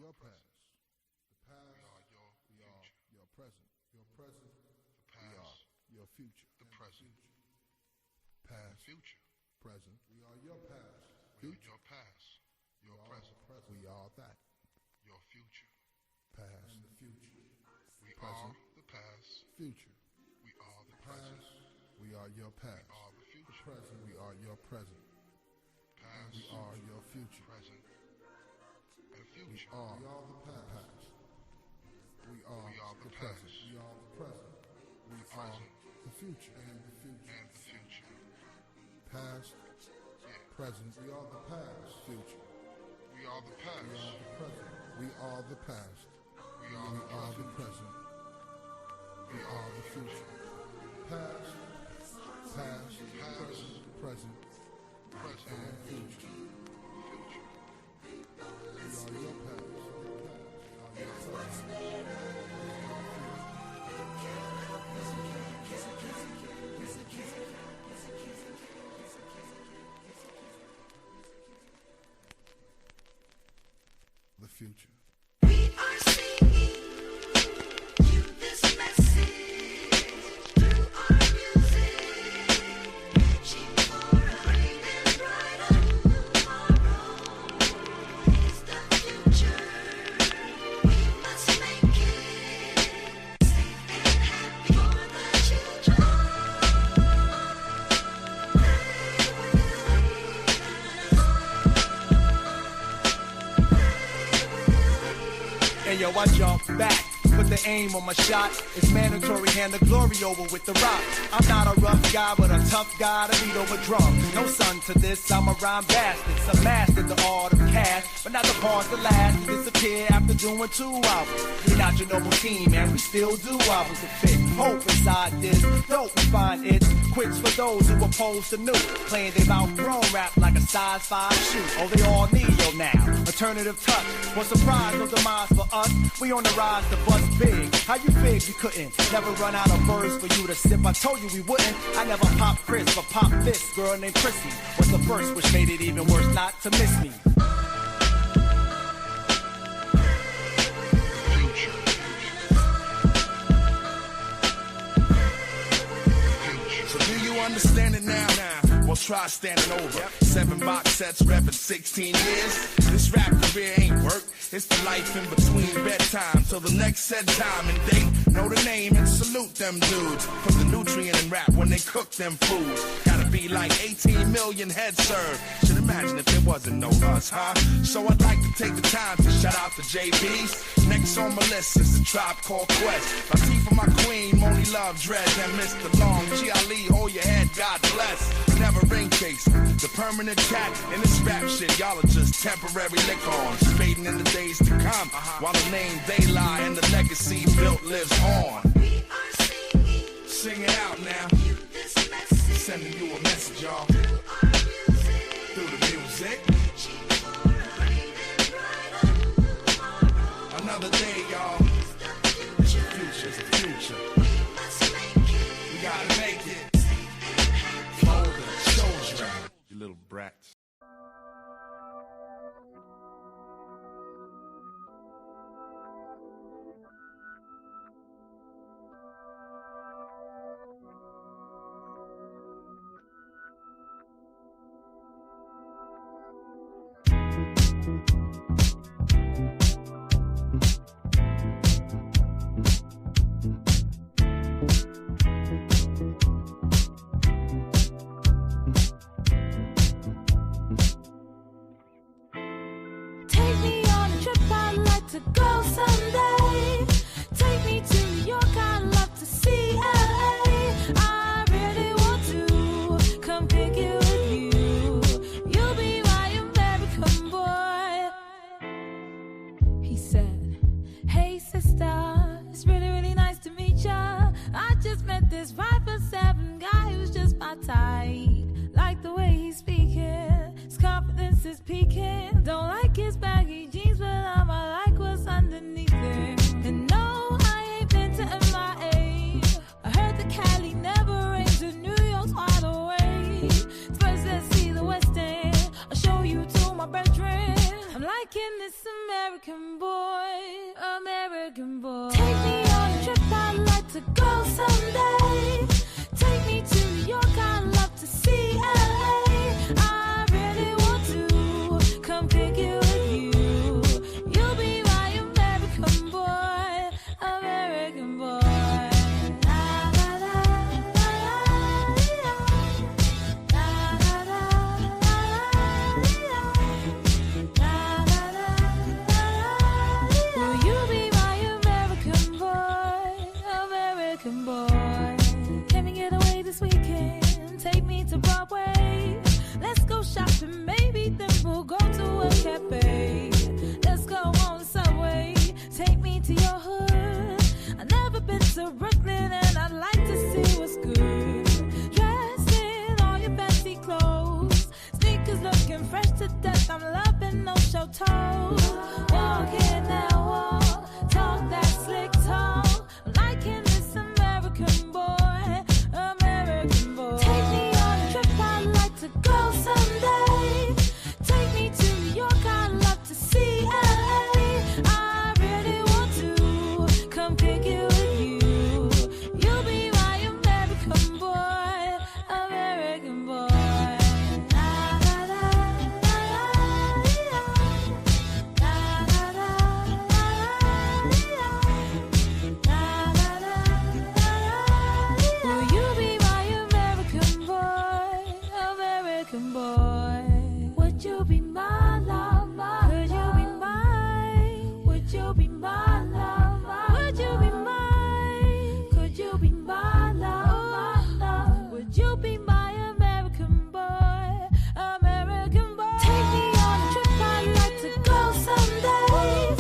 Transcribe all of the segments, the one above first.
your past. The past, we are your present. Your present, we are your future. The present, past, future. Present, we are your past. We are your past, your present. We are that. Your future. Past and the future. We present, are the past. Future. We are the past. present. We are your past. We are the future. The present. We are your present. Past. We are your future. Present. And future. We are the past. We are the present. We are the present. We are the future. And the future. And the future. Past. Present. We are the past. Future. We are the past. We are the present. We are the past. We are the present. We are the future. Past. Present. And future. We are your past. The future. We are singing you this message through our music, reaching for a brave and brighter tomorrow. It's the future. We must make it safe and happy for the children. Hey yo, I jump back, put the aim on my shot. It's mandatory, hand the glory over with the rock. I'm not a rough guy, but a tough guy to beat over drums. No son to this, I'm a rhyme bastard. Some master the art of cash, but not the part to last. To disappear after doing 2 albums. We not your normal team, and we still do albums to fit. Hope inside this, don't we find it's quits for those who oppose to new. Playing they've outgrown rap like a size 5 shoe. Oh, they all neo now. Alternative touch. What surprise, no demise for us. We on the rise to bust big. How you fig you couldn't never run out of birds for you to sip? I told you we wouldn't. I never pop Chris, but pop this girl named Chrissy. Was the first, which made it even worse not to miss me. So do you understand it now? Well, try standing over. 7 box sets, reppin' 16 years. This rap career ain't work. It's the life in between bedtime till the next set time and date. Know the name and salute them dudes. Put the nutrient in rap when they cook them foods. Gotta be like 18 million heads served. Should imagine if there wasn't no us, huh? So I'd like to take the time to shout out to JB's. Next on my list is the Tribe Called Quest. Latifah, my queen, Moni Love, Dread, and Mr. Long. G. Ali, hold your head, God bless. Never ring chasing. The permanent cat in this rap shit, y'all are just temporary lick-ons. Fading in the days to come, while the name they lie and the legacy built lives on. We are singing. Sing it out now. You this message. Sending you a message, y'all. Through our music. Through the music. Reaching for a brave and brighter tomorrow. Another day, y'all. It's the future. Future's the future. We must make it. We gotta make it. Safe and happy For for the the children. You little brats. Take me on a trip, I'd like to go someday. Take me to New York, I'd love to see LA. I really want to come pick you with you. You'll be my American boy. He said, hey sister, it's really, really nice to meet ya. I just met this 5'7" guy who's just my type. Like the way he's speaking, his confidence is peaking. Don't like his baggy jeans, but I like what's underneath it. And no, I ain't been to MIA. I heard the Cali never rains, and New York's wide awake. First, let's see the West End. I'll show you to my brethren. I'm liking liking this American boy, American boy. Take me on a trip, I'd like to go someday. Take me to New York, I'd love to see LA. I really want to come pick you with you. You'll be my American boy, American boy. La, la, la, la, la, la, la, la, la. Will you be my American boy, American boy? Can we get away this weekend? Take me to Broadway. Let's go shopping, maybe then we'll go to a cafe. Let's go on the subway. Take me to your hood. I've never been to Brooklyn and I'd like to see what's good. Dressed in all your fancy clothes, sneakers looking fresh to death. I'm loving no show toes. Walking that wall, talk that slick talk. Liking this American boy, American boy. Take me on a trip, I'd like to go someday. Take me to New York, I'd love to see LA. I really want to come pick you with you. You'll be my American boy, American boy. La, la, la, la, la, la, la, will you be my American boy, American boy? Would you be my love? Could you be mine? Would you be my love? Would you be mine? Could you be my love? Would you be my American boy, American boy? Take me on a trip, I'd like to go someday.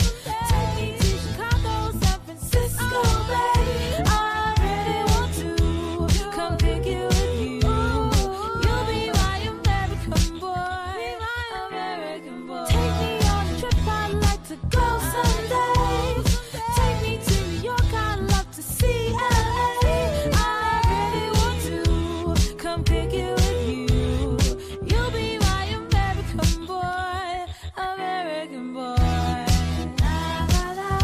Take me to Chicago, San Francisco, Bay. I really want to come pick you with you. You'll be my American boy, American boy. Take me on a trip, I'd like to go someday. Take me to New York, I'd love to see LA. I really want to come pick you with you. You'll be my American boy, American boy. La, la, la,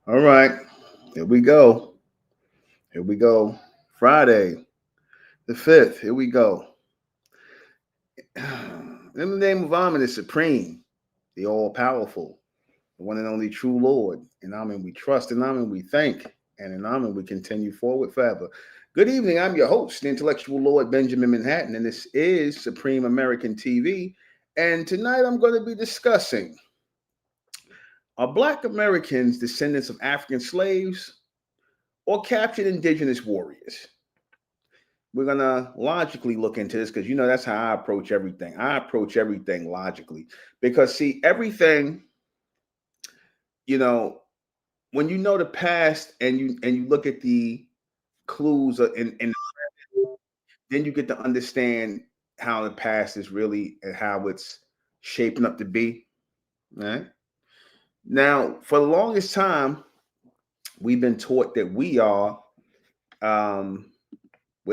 All right, here we go. Here we go. Friday, the 5th. Here we go. In the name of Amen is supreme, the all-powerful, the one and only true Lord. In Amen we trust, in Amen we thank, and in Amen we continue forward forever. Good evening. I'm your host, the intellectual Lord Benjamin Manhattan, and this is Supreme American TV. And tonight I'm going to be discussing, are Black Americans descendants of African slaves or captured indigenous warriors? We're going to logically look into this because, that's how I approach everything. I approach everything logically because, see, everything, when you know the past and you look at the clues in then you get to understand how the past is really and how it's shaping up to be. Right? Now, for the longest time, we've been taught that we're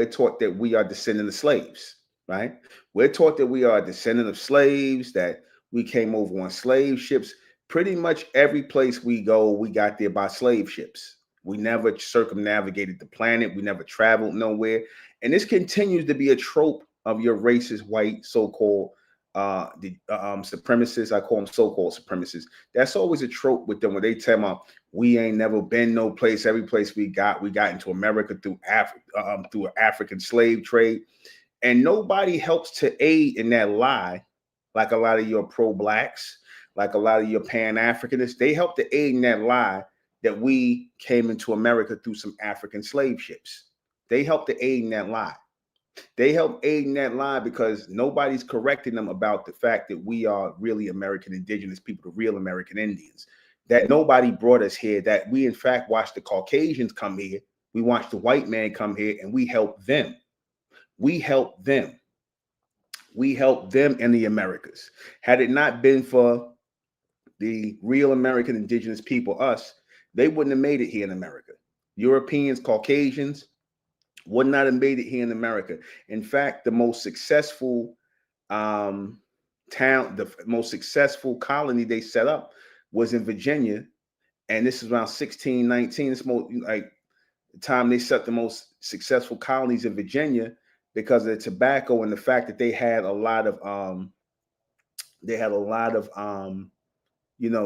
taught that we are descendant of slaves, right? We're taught that we are a descendant of slaves, that we came over on slave ships. Pretty much every place we go, we got there by slave ships. We never circumnavigated the planet. We never traveled nowhere. And this continues to be a trope of your racist white so-called supremacists. I call them so-called supremacists. That's always a trope with them when they tell me we ain't never been no place. Every place we got into America through through an African slave trade. And nobody helps to aid in that lie, like a lot of your pro-blacks, like a lot of your Pan-Africanists. They help to aid in that lie that we came into America through some African slave ships. They help to aid in that lie. They help aid in that lie because nobody's correcting them about the fact that we are really American indigenous people, the real American Indians, that nobody brought us here, that we in fact watched the Caucasians come here. We watched the white man come here and we helped them. We helped them. We helped them in the Americas. Had it not been for the real American indigenous people, us, they wouldn't have made it here in America. Europeans, Caucasians would not have made it here in America. In fact, the most successful the most successful colony they set up was in Virginia, and this is around 1619. It's more like the time they set the most successful colonies in Virginia because of the tobacco and the fact that they had a lot of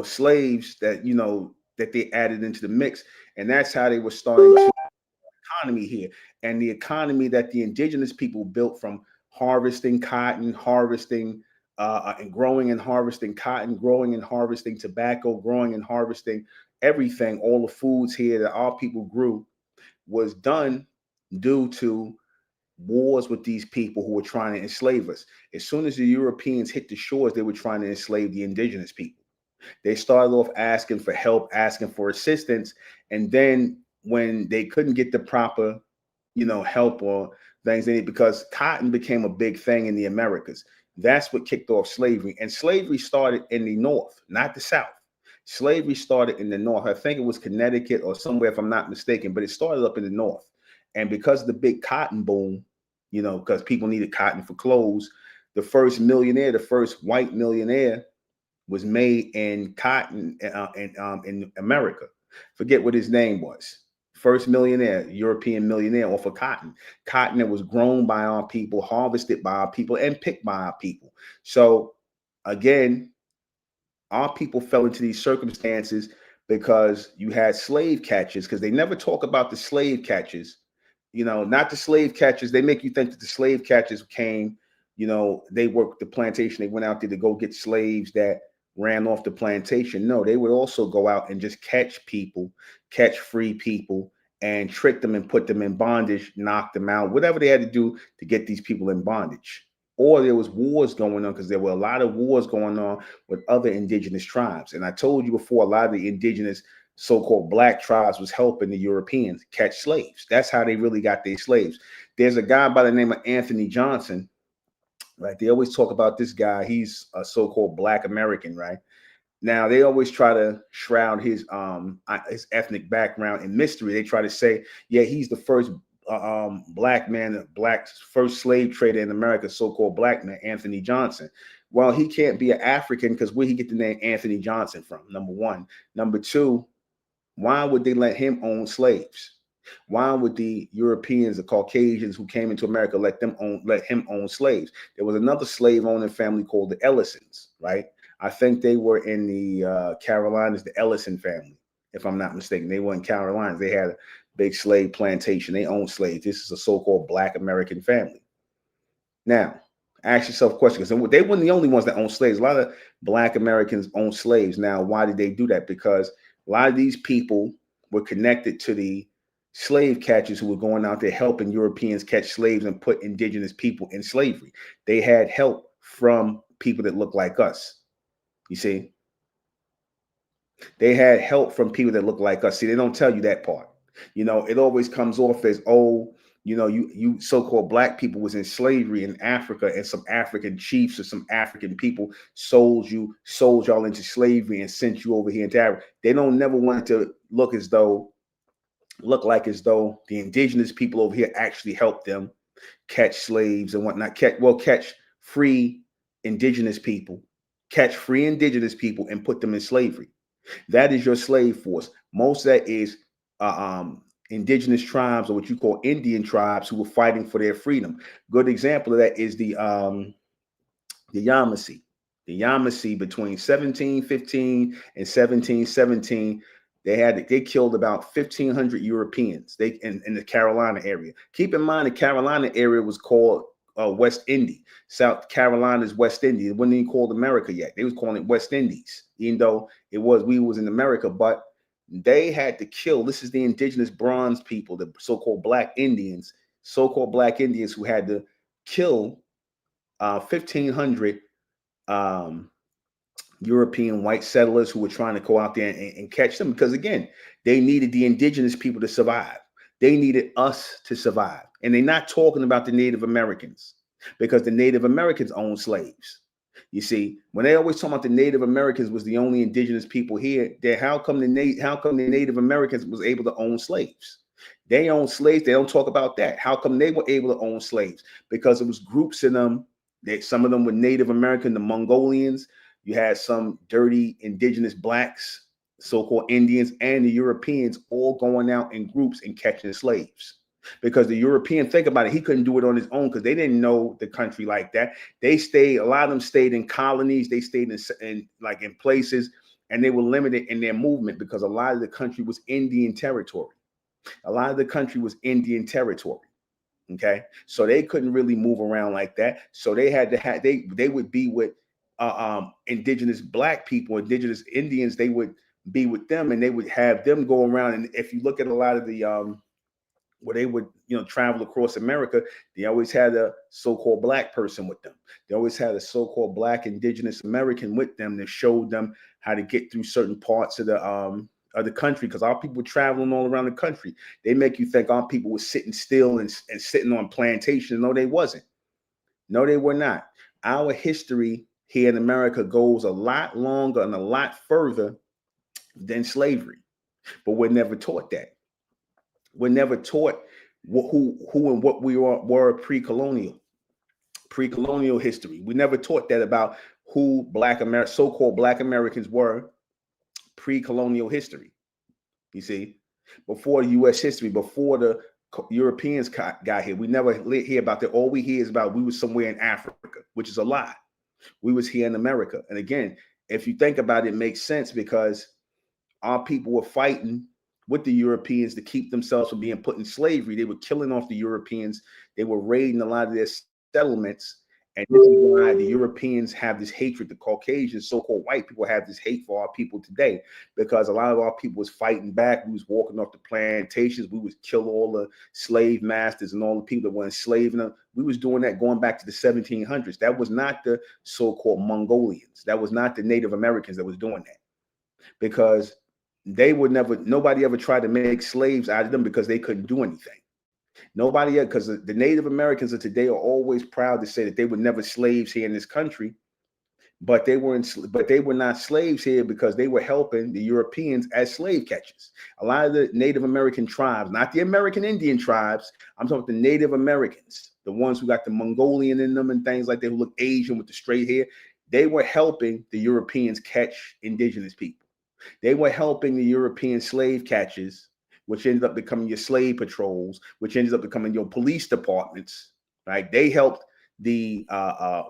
slaves that they added into the mix, and that's how they were starting to economy here. And the economy that the indigenous people built from harvesting cotton, harvesting and growing and harvesting cotton, growing and harvesting tobacco, growing and harvesting everything, all the foods here that our people grew, was done due to wars with these people who were trying to enslave us. As soon as the Europeans hit the shores, they were trying to enslave the indigenous people. They started off asking for help, asking for assistance, and then when they couldn't get the proper, help or things they need, because cotton became a big thing in the Americas. That's what kicked off slavery. And slavery started in the North, not the South. Slavery started in the North. I think it was Connecticut or somewhere, if I'm not mistaken, but it started up in the North. And because of the big cotton boom, because people needed cotton for clothes, the first white millionaire was made in cotton in America. Forget what his name was. First millionaire, European millionaire off of cotton. Cotton that was grown by our people, harvested by our people, and picked by our people. So again, our people fell into these circumstances because you had slave catchers, because they never talk about the slave catchers. Not the slave catchers. They make you think that the slave catchers came, they worked the plantation. They went out there to go get slaves that ran off the plantation. No, they would also go out and just catch people, catch free people, and trick them and put them in bondage, knock them out, whatever they had to do to get these people in bondage. Or there was wars going on, because there were a lot of wars going on with other indigenous tribes. And I told you before, a lot of the indigenous so-called black tribes was helping the Europeans catch slaves. That's how they really got their slaves. There's a guy by the name of Anthony Johnson, right? They always talk about this guy. He's a so-called Black American, right? Now they always try to shroud his ethnic background in mystery. They try to say, yeah, he's the first black man, first slave trader in America, so-called black man, Anthony Johnson. Well, he can't be an African, because where he get the name Anthony Johnson from? Number one. Number two, why would they let him own slaves? Why would the Europeans, the Caucasians who came into America, let him own slaves? There was another slave owning family called the Ellisons, right? I think they were in the Carolinas, the Ellison family, if I'm not mistaken. They were in Carolinas. They had a big slave plantation. They owned slaves. This is a so-called Black American family. Now, ask yourself questions, because they weren't the only ones that owned slaves. A lot of Black Americans owned slaves. Now, why did they do that? Because a lot of these people were connected to the slave catchers who were going out there helping Europeans catch slaves and put indigenous people in slavery. They had help from people that look like us. You see, they had help from people that look like us. See, they don't tell you that part. It always comes off as, oh, you so-called black people was in slavery in Africa, and some African chiefs or some African people sold y'all into slavery and sent you over here into Africa. They don't never want it to look like as though the indigenous people over here actually helped them catch slaves and whatnot. Catch free indigenous people and put them in slavery. That is your slave force. Most of that is indigenous tribes, or what you call Indian tribes, who were fighting for their freedom. Good example of that is the Yamasee. The Yamasee between 1715 and 1717. They killed about 1,500 Europeans. In the Carolina area. Keep in mind, the Carolina area was called West Indies. South Carolina's West Indies. It wasn't even called America yet. They was calling it West Indies, even though we was in America. But they had to kill. This is the indigenous bronze people, the so-called Black Indians, who had to kill 1,500 European white settlers who were trying to go out there and catch them, because again, they needed the indigenous people to survive. They needed us to survive. And they're not talking about the Native Americans, because the Native Americans owned slaves. You see, when they always talk about the Native Americans was the only indigenous people here, then how come the Native Americans was able to own slaves? They own slaves. They don't talk about that. How come they were able to own slaves? Because it was groups in them. Some of them were Native American, the Mongolians. You had some dirty indigenous blacks, so-called Indians, and the Europeans all going out in groups and catching slaves. Because the European, think about it, he couldn't do it on his own because they didn't know the country like that. They stayed, a lot of them stayed in colonies. They stayed in places, and they were limited in their movement because a lot of the country was Indian territory. A lot of the country was Indian territory. Okay, so they couldn't really move around like that. So they had to have they would be with indigenous black people, indigenous Indians. They would be with them, and they would have them go around. And if you look at a lot of the where they would, travel across America, they always had a so-called black person with them. They always had a so-called black indigenous American with them that showed them how to get through certain parts of the country, because our people were traveling all around the country. They make you think our people were sitting still and sitting on plantations. No, they wasn't. No, they were not. Our history here in America goes a lot longer and a lot further than slavery, but we're never taught that. We're never taught who and what we were pre-colonial history. We never taught that about who so-called Black Americans were pre-colonial history. You see, before U.S. history, before the Europeans got here, we never hear about that. All we hear is about we were somewhere in Africa, which is a lie. We was here in America. And again, if you think about it, it makes sense because our people were fighting with the Europeans to keep themselves from being put in slavery. They were killing off the Europeans. They were raiding a lot of their settlements. And this is why the Europeans have this hatred. The Caucasians, so-called white people, have this hate for our people today, because a lot of our people was fighting back. We was walking off the plantations. We was kill all the slave masters and all the people that were enslaving them. We was doing that going back to the 1700s. That was not the so-called Mongolians. That was not the Native Americans that was doing that, because nobody ever tried to make slaves out of them because they couldn't do anything. Nobody, because the Native Americans of today are always proud to say that they were never slaves here in this country, but they were not slaves here because they were helping the Europeans as slave catchers. A lot of the Native American tribes, not the American Indian tribes, I'm talking about the Native Americans, the ones who got the Mongolian in them and things like that, who look Asian with the straight hair, they were helping the Europeans catch indigenous people. They were helping the European slave catchers, which ended up becoming your slave patrols, which ended up becoming your police departments, right? They helped the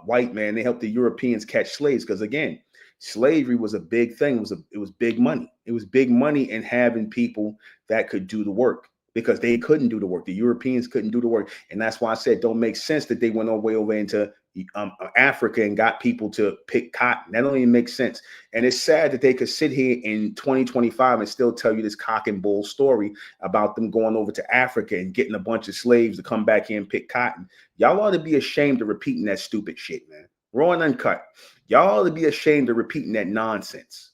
white man. They helped the Europeans catch slaves because, again, slavery was a big thing. It was big money. It was big money in having people that could do the work, because they couldn't do the work. The Europeans couldn't do the work. And that's why I said it don't make sense that they went all the way over into Africa and got people to pick cotton. That don't even make sense. And it's sad that they could sit here in 2025 and still tell you this cock and bull story about them going over to Africa and getting a bunch of slaves to come back here and pick cotton. Y'all ought to be ashamed of repeating that stupid shit, man. Raw and uncut. Y'all ought to be ashamed of repeating that nonsense.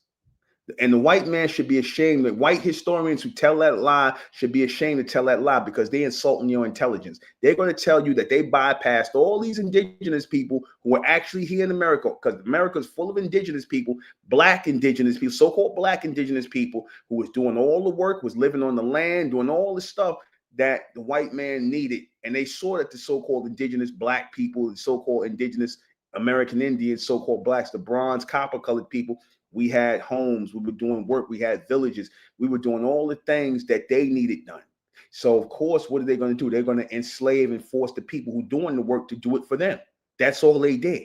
And the white man should be ashamed. The white historians who tell that lie should be ashamed to tell that lie, because they're insulting your intelligence. They're going to tell you that they bypassed all these indigenous people who are actually here in America, because America is full of indigenous people, black indigenous people, so-called black indigenous people who was doing all the work, was living on the land, doing all the stuff that the white man needed. And they saw that the so-called indigenous black people, the so-called indigenous American Indians, so-called blacks, the bronze, copper-colored people, we had homes, we were doing work, we had villages, we were doing all the things that they needed done. So, of course, what are they going to do? They're going to enslave and force the people who are doing the work to do it for them. That's all they did.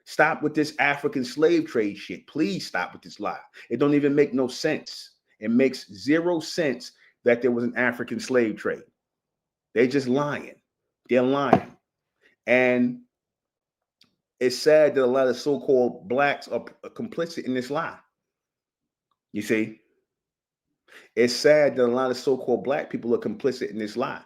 Stop with this African slave trade shit. Please stop with this lie. It don't even make no sense. It makes zero sense that there was an African slave trade. They're just lying. They're lying. And it's sad that a lot of so-called blacks are complicit in this lie. You see, it's sad that a lot of so-called black people are complicit in this lie.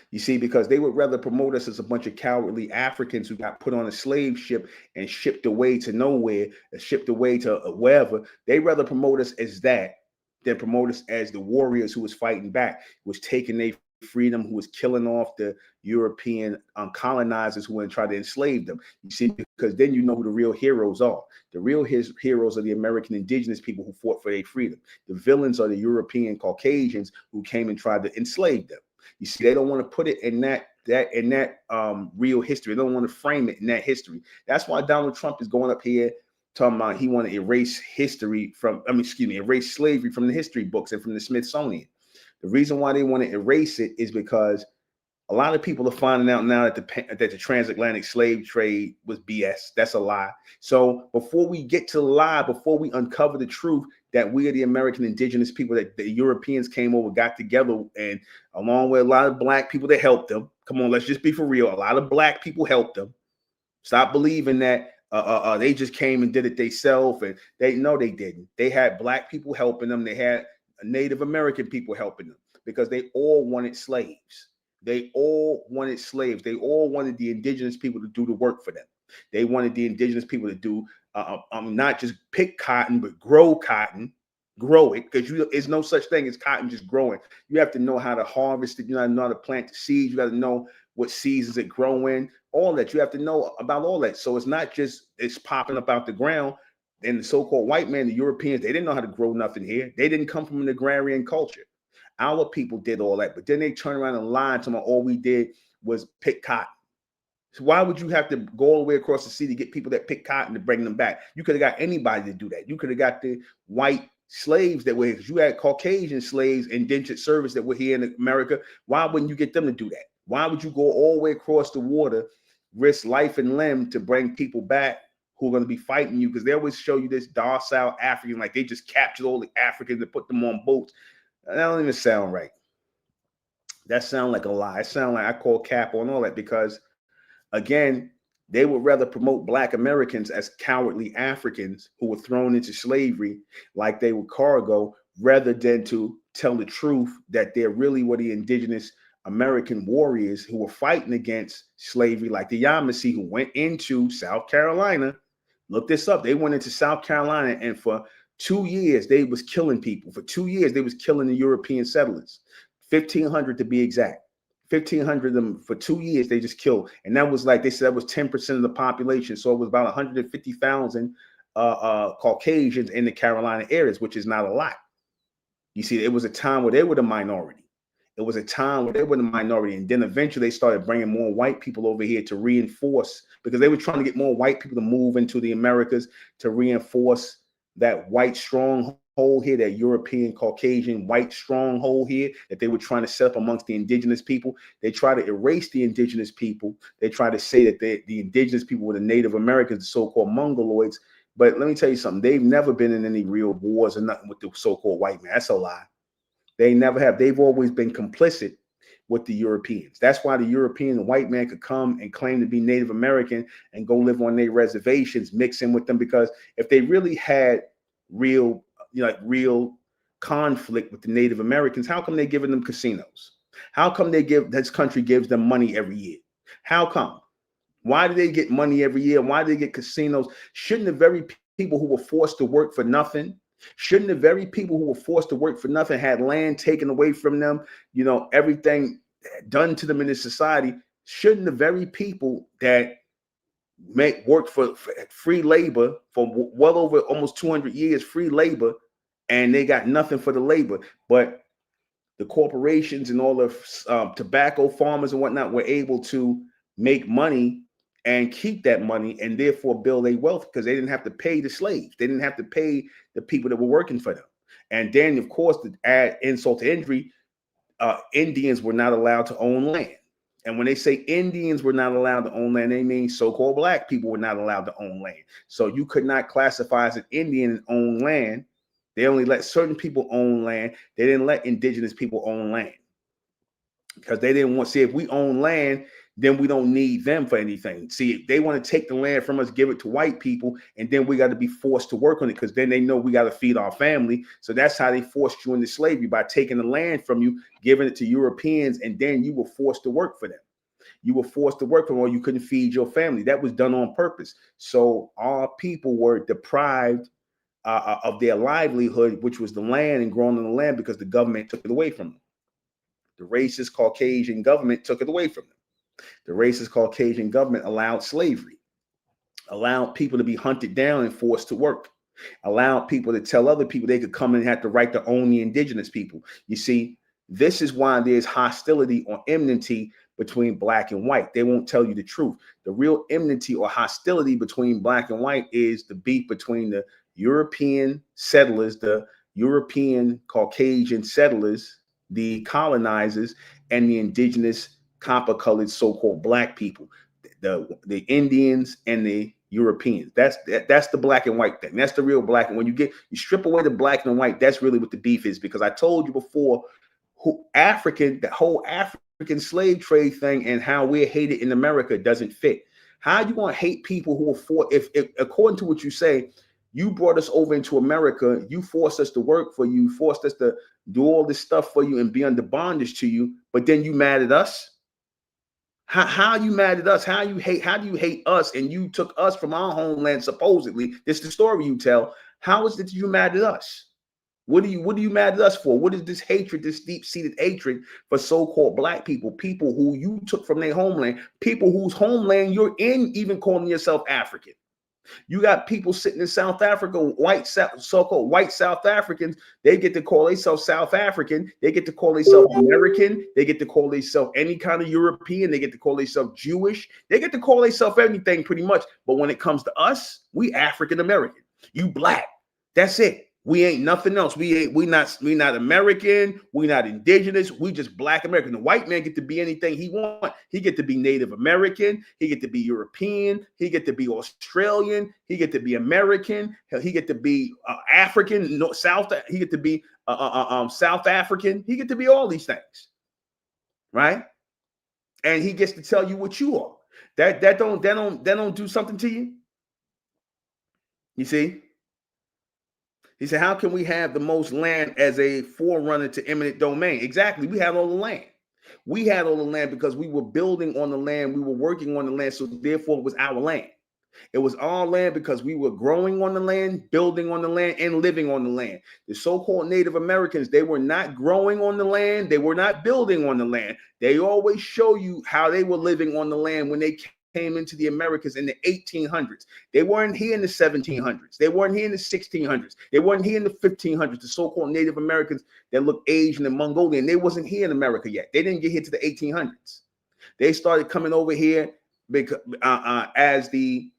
You see, because they would rather promote us as a bunch of cowardly Africans who got put on a slave ship and shipped away to nowhere, shipped away to wherever. They rather promote us as that than promote us as the warriors who was fighting back, was taking their freedom, who was killing off the European colonizers who were trying to enslave them. You see, because then you know who the real heroes are. The real heroes are the American indigenous people who fought for their freedom. The villains are the European Caucasians who came and tried to enslave them. You see, they don't want to put it in that real history. They don't want to frame it in that history. That's why Donald Trump is going up here talking about he want to erase history from, erase slavery from the history books and from the Smithsonian. The reason why they want to erase it is because a lot of people are finding out now that the transatlantic slave trade was BS. That's a lie. So before we get to the lie, before we uncover the truth that we are the American indigenous people, that the Europeans came over, got together, and along with a lot of black people that helped them. Come on, let's just be for real. A lot of black people helped them. Stop believing that they just came and did it themselves. And they didn't. They had black people helping them. They had Native American people helping them because they all wanted slaves. They all wanted slaves. They all wanted the indigenous people to do the work for them. They wanted the indigenous people to do not just pick cotton, but grow cotton, grow it, because there's no such thing as cotton just growing. You have to know how to harvest it. You know how to plant the seeds. You got to know what seasons it grow in. All that you have to know about all that. So it's not just it's popping up out the ground. And the so-called white man, the Europeans, they didn't know how to grow nothing here. They didn't come from an agrarian culture. Our people did all that, but then they turn around and lie to them. All we did was pick cotton. So why would you have to go all the way across the sea to get people that pick cotton to bring them back? You could have got anybody to do that. You could have got the white slaves that were here, because you had Caucasian slaves, indentured service that were here in America. Why wouldn't you get them to do that? Why would you go all the way across the water, risk life and limb to bring people back who are going to be fighting you? Because they always show you this docile African, like they just captured all the Africans and put them on boats. That don't even sound right. That sounds like a lie. It sounds like I call cap on all that, because again, they would rather promote black Americans as cowardly Africans who were thrown into slavery like they were cargo, rather than to tell the truth that there really were the indigenous American warriors who were fighting against slavery, like the Yamasee, who went into South Carolina. Look this up. They went into South Carolina, and for 2 years, they was killing people. For 2 years, they was killing the European settlers. 1,500 to be exact. 1,500 of them for 2 years, they just killed. And that was like, they said that was 10% of the population. So it was about 150,000 Caucasians in the Carolina areas, which is not a lot. You see, it was a time where they were the minority. It was a time where they were the minority. And then eventually they started bringing more white people over here to reinforce, because they were trying to get more white people to move into the Americas to reinforce that white stronghold here, that European Caucasian white stronghold here that they were trying to set up amongst the indigenous people. They try to erase the indigenous people. They try to say that the indigenous people were the Native Americans, the so-called Mongoloids. But let me tell you something. They've never been in any real wars or nothing with the so-called white man. That's a lie. They never have. They've always been complicit with the Europeans. That's why the European, the white man, could come and claim to be Native American and go live on their reservations, mix in with them. Because if they really had real, real conflict with the Native Americans, how come they're giving them casinos? How come this country gives them money every year? How come? Why do they get money every year? Why do they get casinos? Shouldn't the very people who were forced to work for nothing, shouldn't the very people who were forced to work for nothing, had land taken away from them, everything done to them in this society, shouldn't the very people that make work for free labor for well over almost 200 years, free labor, and they got nothing for the labor, but the corporations and all the tobacco farmers and whatnot were able to make money and keep that money, and therefore build a wealth, because they didn't have to pay the slaves. They didn't have to pay the people that were working for them. And then, of course, to add insult to injury, Indians were not allowed to own land. And when they say Indians were not allowed to own land, they mean so-called black people were not allowed to own land. So you could not classify as an Indian and own land. They only let certain people own land. They didn't let indigenous people own land, because they didn't want to see, if we own land, then we don't need them for anything. See, if they want to take the land from us, give it to white people, and then we got to be forced to work on it, because then they know we got to feed our family. So that's how they forced you into slavery, by taking the land from you, giving it to Europeans, and then you were forced to work for them. You were forced to work for them, or you couldn't feed your family. That was done on purpose. So our people were deprived of their livelihood, which was the land and growing on the land, because the government took it away from them. The racist Caucasian government took it away from them. The racist Caucasian government allowed slavery. allowed people to be hunted down and forced to work, allowed people to tell other people they could come in and have the right to own the indigenous people. You see, this is why there's hostility or enmity between black and white. They won't tell you the truth. The real enmity or hostility between black and white is the beef between the European settlers, the European Caucasian settlers, the colonizers, and the indigenous copper-colored so-called black people, the Indians and the Europeans. That's the black and white thing. That's the real black. And when you strip away the black and white, that's really what the beef is. Because I told you before, the whole African slave trade thing and how we're hated in America doesn't fit. How you going to hate people who are if according to what you say, you brought us over into America, you forced us to work for you, forced us to do all this stuff for you and be under bondage to you, but then you mad at us? How are you mad at us? How do you hate us and you took us from our homeland supposedly? This is the story you tell. How is it that you mad at us? What are you mad at us for? What is this hatred, this deep-seated hatred for so-called black people, people who you took from their homeland, people whose homeland you're in, even calling yourself African? You got people sitting in South Africa, so-called white South Africans. They get to call themselves South African. They get to call themselves American. They get to call themselves any kind of European. They get to call themselves Jewish. They get to call themselves anything pretty much. But when it comes to us, we African American. You black. That's it. We ain't nothing else. We not American. We not indigenous. We just black American. The white man get to be anything he want. He get to be Native American. He get to be European. He get to be Australian. He get to be American. He get to be African. South. He get to be South African. He get to be all these things, right? And he gets to tell you what you are. That don't do something to you. You see. He said, how can we have the most land as a forerunner to eminent domain? Exactly. We had all the land. We had all the land because we were building on the land. We were working on the land. So therefore, it was our land. It was our land because we were growing on the land, building on the land, and living on the land. The so-called Native Americans, they were not growing on the land. They were not building on the land. They always show you how they were living on the land when they came into the Americas in the 1800s. They weren't here in the 1700s. They weren't here in the 1600s. They weren't here in the 1500s. The so-called Native Americans that look Asian and Mongolian, they wasn't here in America yet. They didn't get here to the 1800s. They started coming over here because as the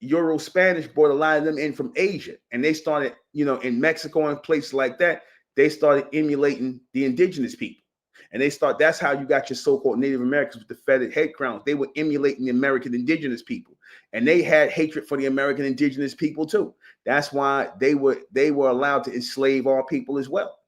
Euro-Spanish brought a lot of them in from Asia, and they started, in Mexico and places like that, they started emulating the indigenous people. And that's how you got your so-called Native Americans with the feathered head crowns. They were emulating the American indigenous people. And they had hatred for the American indigenous people too. That's why they were allowed to enslave our people as well.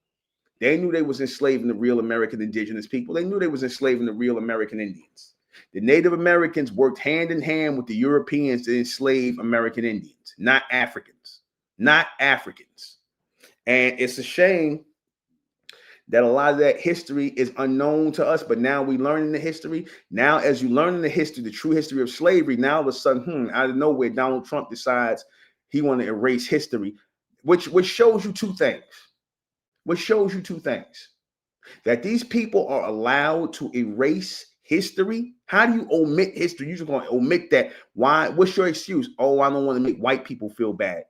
They knew they was enslaving the real American indigenous people. They knew they was enslaving the real American Indians. The Native Americans worked hand in hand with the Europeans to enslave American Indians, not Africans. Not Africans. And it's a shame that a lot of that history is unknown to us, but now we learn the history. Now, as you learn the history, the true history of slavery, now all of a sudden, out of nowhere, Donald Trump decides he want to erase history, which shows you two things. Which shows you two things. That these people are allowed to erase history. How do you omit history? You're just going to omit that. Why? What's your excuse? Oh, I don't want to make white people feel bad.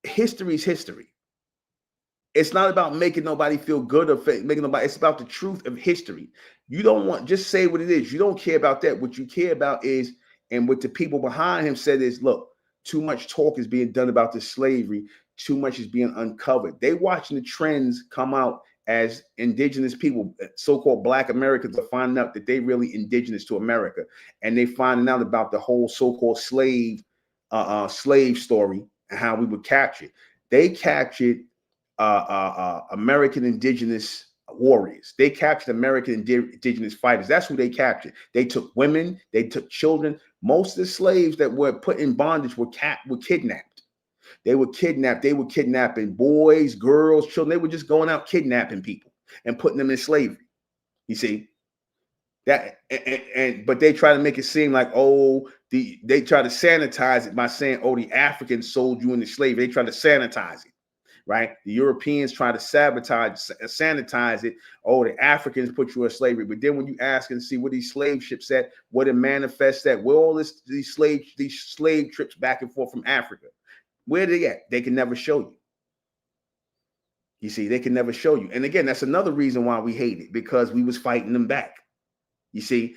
History is history. It's not about making nobody feel good or making nobody. It's about the truth of history. You don't want just say what it is. You don't care about that. What you care about is, and what the people behind him said is, look, too much talk is being done about this slavery. Too much is being uncovered. They watching the trends come out as indigenous people, so-called Black Americans, are finding out that they really indigenous to America, and they finding out about the whole so-called slave story and how we were captured. They captured American indigenous warriors. They captured American indigenous fighters. That's who they captured. They took women. They took children. Most of the slaves that were put in bondage were kidnapped. They were kidnapped. They were kidnapping boys, girls, children. They were just going out kidnapping people and putting them in slavery. You see that, but they try to make it seem like, they try to sanitize it by saying, the Africans sold you into slavery. They try to sanitize it. right? The Europeans try to sabotage, sanitize it. Oh, the Africans put you in slavery. But then when you ask and see where these slave ships at, what it manifests at, where all these slave trips back and forth from Africa, where they at? They can never show you. You see, they can never show you. And again, that's another reason why we hate it, because we was fighting them back. You see,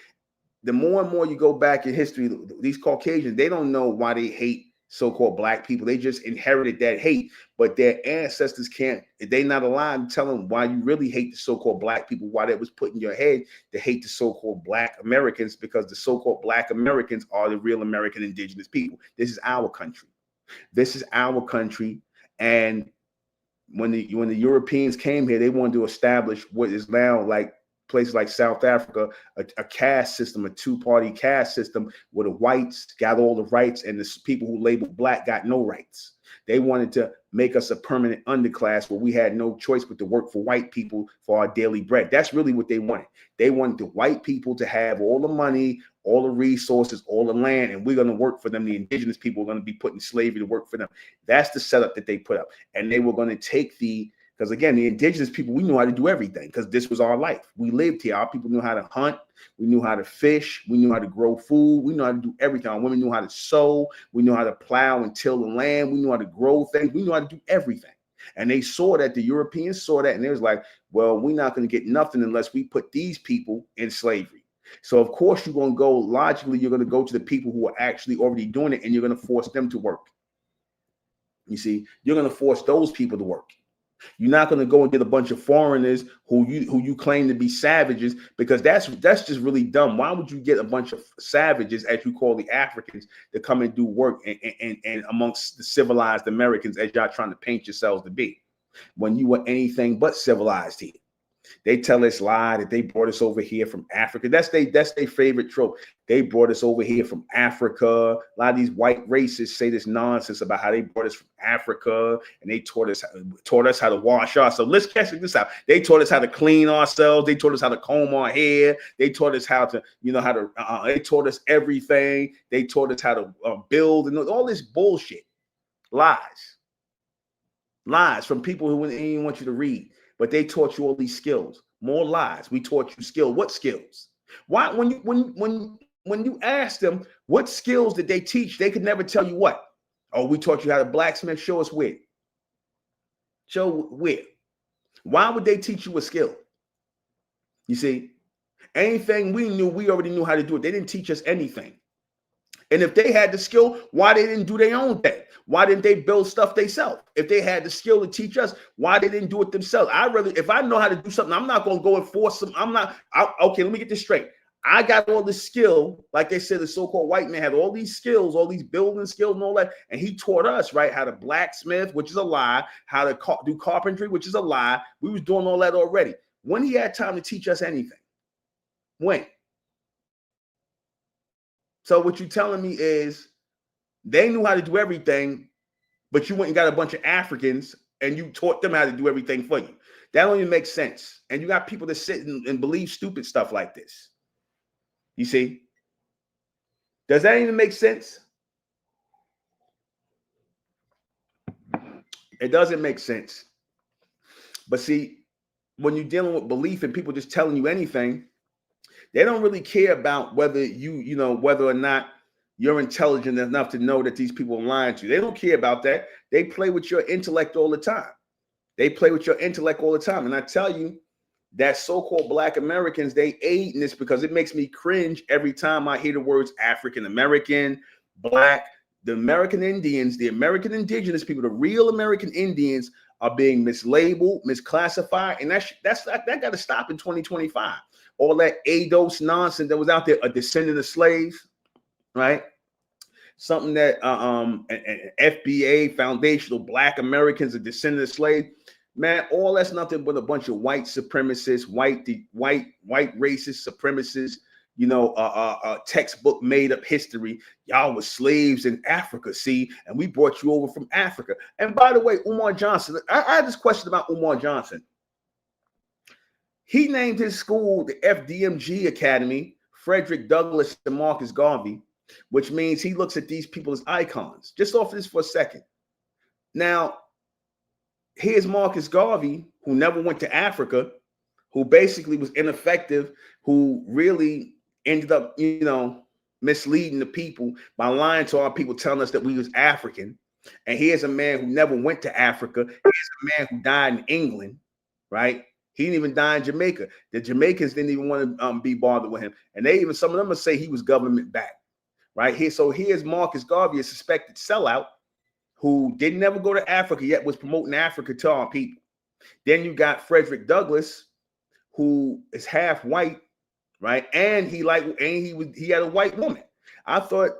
the more and more you go back in history, these Caucasians, they don't know why they hate so-called black people. They just inherited that hate, but their ancestors can't, they're not allowed to tell them why you really hate the so-called black people, why that was put in your head to hate the so-called black Americans, because the so-called black Americans are the real American indigenous people. This is our country. This is our country. And when the Europeans came here, they wanted to establish what is now like places like South Africa, a caste system, a two-party caste system where the whites got all the rights and the people who labeled black got no rights. They wanted to make us a permanent underclass where we had no choice but to work for white people for our daily bread. That's really what they wanted. They wanted the white people to have all the money, all the resources, all the land, and we're going to work for them. The indigenous people are going to be put in slavery to work for them. That's the setup that they put up. And they were going to take because again, the indigenous people, we knew how to do everything because this was our life. We lived here. Our people knew how to hunt. We knew how to fish. We knew how to grow food. We knew how to do everything. Our women knew how to sew. We knew how to plow and till the land. We knew how to grow things. We knew how to do everything. And they saw that, the Europeans saw that, and they was like, well, we're not going to get nothing unless we put these people in slavery. So of course you're going to go, logically, you're going to go to the people who are actually already doing it, and you're going to force them to work. You see, you're going to force those people to work. You're not going to go and get a bunch of foreigners who you claim to be savages, because that's just really dumb. Why would you get a bunch of savages, as you call the Africans, to come and do work and amongst the civilized Americans, as y'all trying to paint yourselves to be, when you were anything but civilized here? They tell us lie that they brought us over here from Africa. That's their favorite trope. They brought us over here from Africa. A lot of these white racists say this nonsense about how they brought us from Africa and they taught us how to wash ourselves. So let's catch this out. They taught us how to clean ourselves. They taught us how to comb our hair. They taught us how to, they taught us everything. They taught us how to build and all this bullshit. Lies from people who didn't even want you to read. But they taught you all these skills. More lies. We taught you skill. What skills? Why? When you ask them what skills did they teach, they could never tell you what. Oh, we taught you how to blacksmith. Show us where. Show where. Why would they teach you a skill? You see, anything we knew, we already knew how to do it. They didn't teach us anything. And if they had the skill, why they didn't do their own thing? Why didn't they build stuff themselves? If they had the skill to teach us, why they didn't do it themselves? If I know how to do something, I'm not going to go and force them. Okay, let me get this straight. I got all the skill, like they said, the so-called white man had all these skills, all these building skills and all that. And he taught us, right, how to blacksmith, which is a lie, how to do carpentry, which is a lie. We was doing all that already. When he had time to teach us anything? When? So what you're telling me is they knew how to do everything, but you went and got a bunch of Africans and you taught them how to do everything for you. That don't even make sense. And you got people that sit and believe stupid stuff like this. You see? Does that even make sense? It doesn't make sense. But see, when you're dealing with belief and people just telling you anything, they don't really care about whether whether or not you're intelligent enough to know that these people are lying to you. They don't care about that. They play with your intellect all the time. And I tell you that so-called black Americans, they aid in this because it makes me cringe every time I hear the words African American, black, the American Indians, the American indigenous people, the real American Indians are being mislabeled, misclassified, and that got to stop in 2025. All that ADOS nonsense that was out there, a descendant of slaves, right? Something that an FBA, foundational black Americans, a descendant of slaves, man, all that's nothing but a bunch of white supremacists, white racist supremacists, textbook made up history. Y'all were slaves in Africa, see, and we brought you over from Africa. And by the way, Umar Johnson, I had this question about Umar Johnson. He named his school the FDMG Academy, Frederick Douglass and Marcus Garvey, which means he looks at these people as icons. Just off this for a second. Now, Here's Marcus Garvey, who never went to Africa, who basically was ineffective, who really ended up, misleading the people by lying to our people, telling us that we was African. And here's a man who never went to Africa. Here's a man who died in England, right? He didn't even die in Jamaica. The Jamaicans didn't even want to be bothered with him. And some of them would say he was government backed, right? Here's Marcus Garvey, a suspected sellout who didn't ever go to Africa yet was promoting Africa to our people. Then you got Frederick Douglass, who is half white, right? And he had a white woman. I thought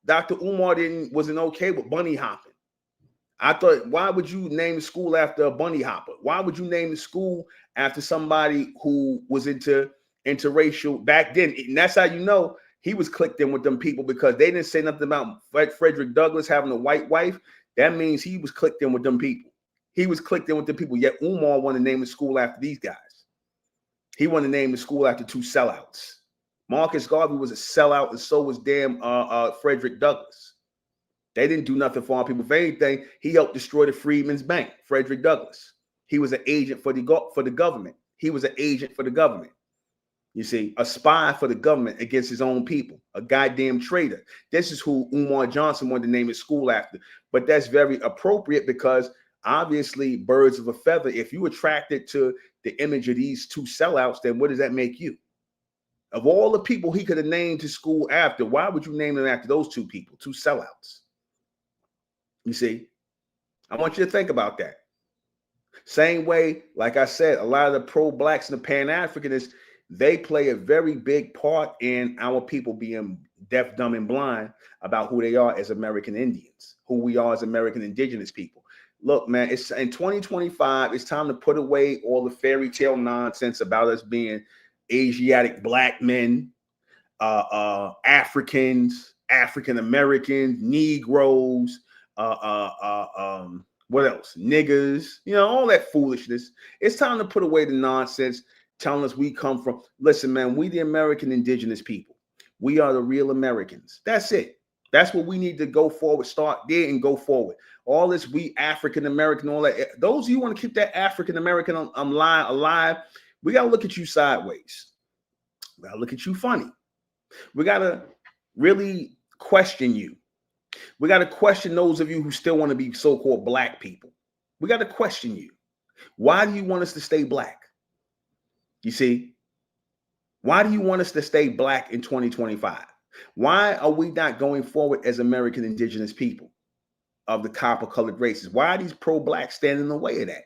Dr. Umar wasn't okay with bunny hopping. I thought, why would you name the school after a bunny hopper? Why would you name the school after somebody who was into interracial back then? And that's how you know he was clicked in with them people, because they didn't say nothing about Frederick Douglass having a white wife. That means he was clicked in with them people. He was clicked in with the people. Yet Umar wanted to name the school after these guys. He wanted to name the school after two sellouts. Marcus Garvey was a sellout, and so was damn Frederick Douglass. They didn't do nothing for our people. If anything, he helped destroy the Freedmen's Bank, Frederick Douglass. He was an agent for the government. He was an agent for the government. You see, a spy for the government against his own people, a goddamn traitor. This is who Umar Johnson wanted to name his school after. But that's very appropriate, because obviously, birds of a feather, if you attracted to the image of these two sellouts, then what does that make you? Of all the people he could have named his school after, why would you name them after those two people, two sellouts? You see, I want you to think about that. Same way, like I said, a lot of the pro-blacks and the Pan-Africanists, they play a very big part in our people being deaf, dumb, and blind about who they are as American Indians, who we are as American Indigenous people. Look, man, it's in 2025. It's time to put away all the fairy tale nonsense about us being Asiatic black men, Africans, African Americans, Negroes, what else? Niggers, all that foolishness. It's time to put away the nonsense telling us we come from. Listen, man, we the American Indigenous people. We are the real Americans. That's it. That's what we need to go forward. Start there and go forward. All this we African American, all that. Those of you want to keep that African American alive, we got to look at you sideways. We got to look at you funny. We got to really question you. We got to question those of you who still want to be so-called black people. We got to question you. Why do you want us to stay black? You see, why do you want us to stay black in 2025? Why are we not going forward as American Indigenous people of the copper-colored races? Why are these pro-blacks standing in the way of that?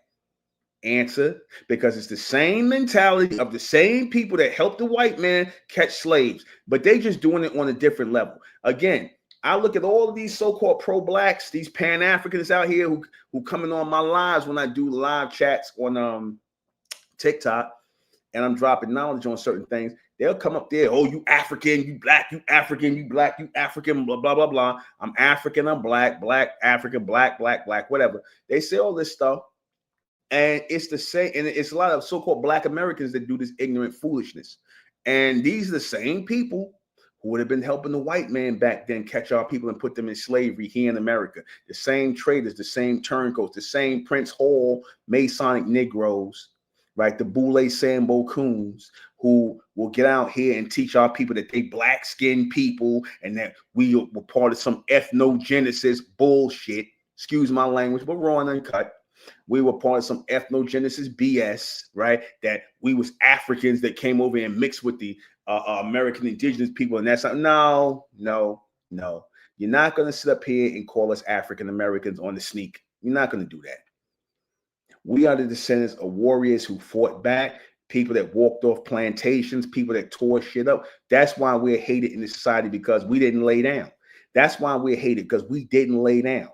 Answer: because it's the same mentality of the same people that helped the white man catch slaves, but they just doing it on a different level. Again, I look at all of these so-called pro-blacks, these Pan-Africans out here who coming on my lives when I do live chats on TikTok, and I'm dropping knowledge on certain things. They'll come up there, oh, you African, you black, you African, you black, you African, blah, blah, blah, blah. I'm African, I'm black, black, African, black, black, black, whatever. They say all this stuff, and it's the same, and it's a lot of so-called black Americans that do this ignorant foolishness. And these are the same people who would have been helping the white man back then catch our people and put them in slavery here in America. The same traders, the same turncoats, the same Prince Hall Masonic Negroes, right? The Boule Sambo Coons, who will get out here and teach our people that they black-skinned people and that we were part of some ethnogenesis bullshit. Excuse my language, but raw and uncut. We were part of some ethnogenesis BS, right? That we was Africans that came over and mixed with the American Indigenous people, and that's no. You're not going to sit up here and call us African Americans on the sneak. You're not going to do that. We are the descendants of warriors who fought back, people that walked off plantations, people that tore shit up. That's why we're hated in this society, because we didn't lay down. That's why we're hated, because we didn't lay down.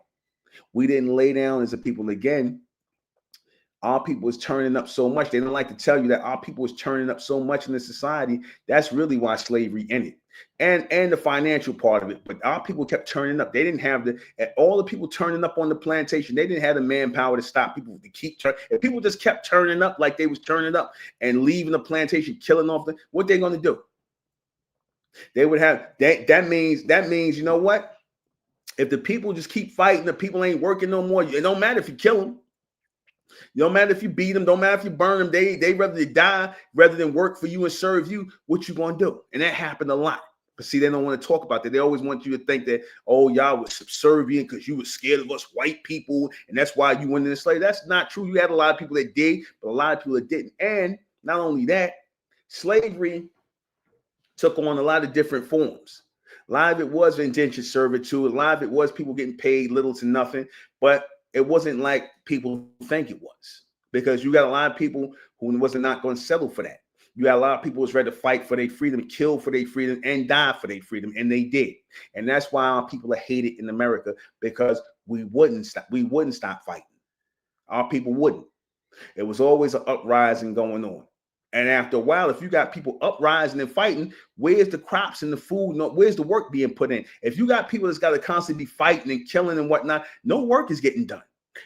We didn't lay down as a people. Again, our people was turning up so much. They didn't like to tell you that our people was turning up so much in this society. That's really why slavery ended. And the financial part of it. But our people kept turning up. They didn't have all the people turning up on the plantation. They didn't have the manpower to stop people to keep turning. If people just kept turning up like they was turning up and leaving the plantation, killing off what they going to do? They would have that means, you know what? If the people just keep fighting, the people ain't working no more. It don't matter if you kill them. No matter if you beat them, don't matter if you burn them, they rather you die rather than work for you and serve you. What you gonna do? And that happened a lot. But see, they don't want to talk about that. They always want you to think that, oh, y'all was subservient because you were scared of us white people, and that's why you went into slavery. That's not true. You had a lot of people that did, but a lot of people that didn't. And not only that, slavery took on a lot of different forms. A lot of it was indentured servitude. A lot of it was people getting paid little to nothing, but it wasn't like people think it was, because you got a lot of people who wasn't not going to settle for that. You got a lot of people who was ready to fight for their freedom, kill for their freedom, and die for their freedom, and they did. And that's why our people are hated in America, because we wouldn't stop. We wouldn't stop fighting. Our people wouldn't. It was always an uprising going on. And after a while, if you got people uprising and fighting, where's the crops and the food? No, where's the work being put in? If you got people that's got to constantly be fighting and killing and whatnot, no work is getting done.